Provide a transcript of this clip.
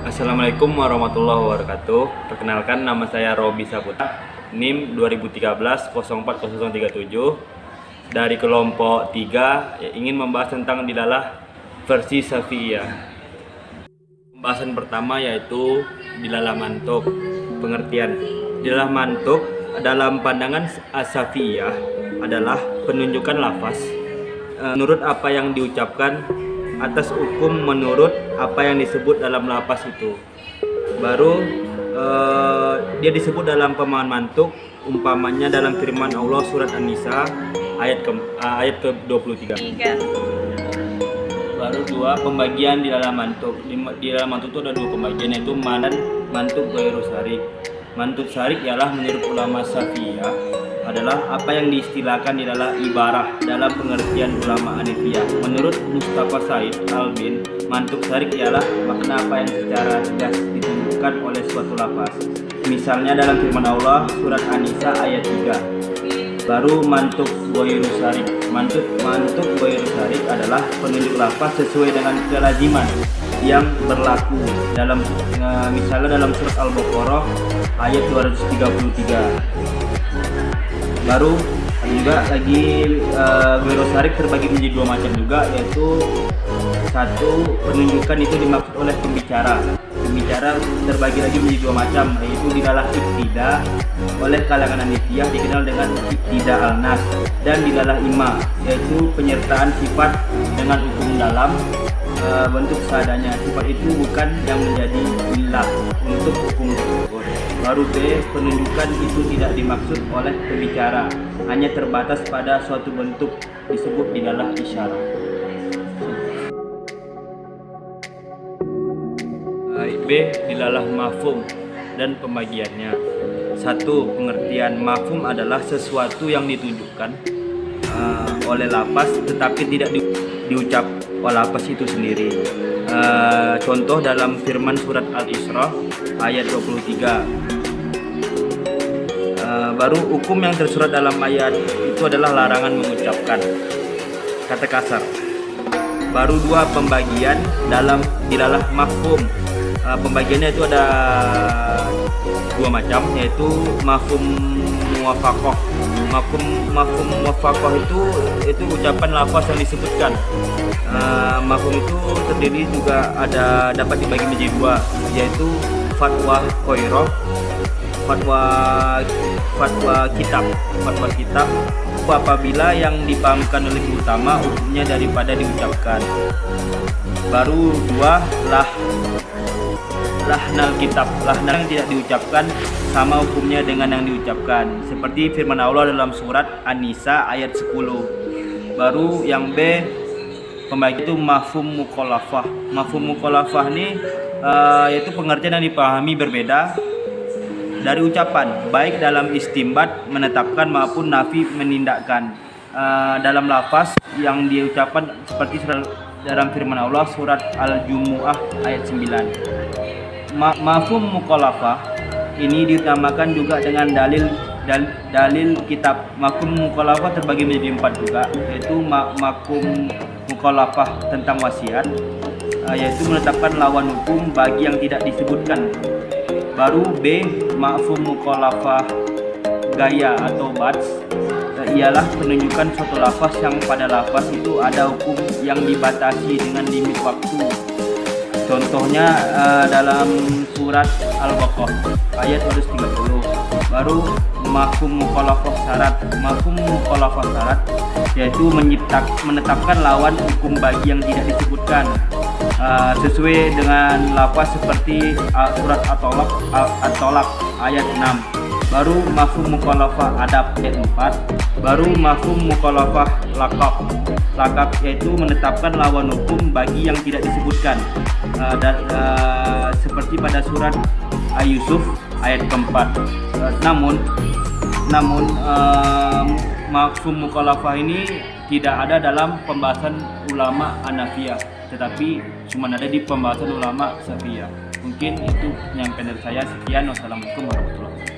Assalamualaikum warahmatullahi wabarakatuh. Perkenalkan, nama saya Robi Saputra, NIM 2013-040037 dari kelompok 3 yang ingin membahas tentang dilalah versi Syafi'iyah. Pembahasan pertama yaitu dilalah mantuk. Pengertian dilalah mantuk dalam pandangan Syafi'iyah adalah penunjukan lafaz menurut apa yang diucapkan atas hukum menurut apa yang disebut dalam lafaz itu. Baru dia disebut dalam pemahaman mantuk, umpamanya dalam firman Allah surat An-Nisa ayat ke-23. Baru dua, pembagian di dalam mantuk. Di dalam mantuk itu ada dua pembagian, yaitu man dan mantuk ghairu syarik. Mantuk syarik ialah menurut ulama Syafi'iyah adalah apa yang diistilahkan di dalam ibarah dalam pengertian ulama Hanifiyah. Menurut Mustafa Said Albin, mantuk syarik ialah makna apa yang secara tegas ditunjukkan oleh suatu lafaz. Misalnya dalam firman Allah surat An-Nisa ayat 3. Baru mantuk ghairu syarik. Mantuk ghairu syarik adalah penunjuk lafaz sesuai dengan kelaziman yang berlaku dalam misalnya dalam surat Al-Baqarah ayat 233. Baru juga lagi ghairu syarik terbagi menjadi dua macam juga, yaitu satu, penunjukan itu dimaksud oleh pembicara. Pembicara terbagi lagi menjadi dua macam, yaitu dilalah iktida oleh kalangan Hanifiyah dikenal dengan iktida al-nas, dan dilalah ima, yaitu penyertaan sifat dengan hukum dalam bentuk seadanya. Sifat itu bukan yang menjadi ilah untuk hukum tersebut. Baru B, penunjukan itu tidak dimaksud oleh pembicara, hanya terbatas pada suatu bentuk disebut dilalah isyarat. B, dilalah mafhum dan pembagiannya. Satu, pengertian mafhum adalah sesuatu yang ditunjukkan oleh lafaz tetapi tidak diucap oleh lafaz itu sendiri. Contoh dalam firman surat Al-Isra ayat 23. Baru hukum yang tersurat dalam ayat itu adalah larangan mengucapkan kata kasar. Baru dua, pembagian dalam dilalah mafhum. Pembagiannya itu ada dua macam, yaitu mafhum muwafaqah. Mafhum muwafaqah itu ucapan lafaz yang disebutkan. Mafhum itu terdiri juga dapat dibagi menjadi dua, yaitu fatwa qoirah, fatwa kitab. Apabila yang dipahamkan lebih utama hukumnya daripada diucapkan. Baru dua, lahnal kitab. Lahnal yang tidak diucapkan sama hukumnya dengan yang diucapkan, seperti firman Allah dalam surat An-Nisa ayat 10. Baru yang B, pembagi itu mafhum mukhalafah. Mafhum mukhalafah ini yaitu pengertian yang dipahami berbeda dari ucapan, baik dalam istimbat menetapkan maupun nafi menindakkan dalam lafaz yang diucapkan, seperti dalam firman Allah surat Al-Jumu'ah ayat 9. Mafhum mukhalafah ini dinamakan juga dengan dalil kitab. Mafhum mukhalafah terbagi menjadi 4 juga, yaitu mafhum mukhalafah tentang wasiat, yaitu menetapkan lawan hukum bagi yang tidak disebutkan. Baru B, mafhum mukhalafah gaya atau bats, ialah penunjukan suatu lafaz yang pada lafaz itu ada hukum yang dibatasi dengan limit waktu. Contohnya dalam surat Al-Baqarah ayat 230. Baru mafhum mukhalafah syarat. Mafhum mukhalafah syarat yaitu menetapkan lawan hukum bagi yang tidak disebutkan sesuai dengan lafaz seperti surat At-Tolak ayat 6. Baru mafhum mukhalafah adab ayat 4. Baru mafhum mukhalafah lakab yaitu menetapkan lawan hukum bagi yang tidak disebutkan seperti pada surat Yusuf ayat keempat. Namun mafhum mukhalafah ini tidak ada dalam pembahasan ulama Hanafiyah, tetapi cuma ada di pembahasan ulama Syafi'iyah. Mungkin itu yang dari saya. Sekian, wassalamualaikum warahmatullahi wabarakatuh.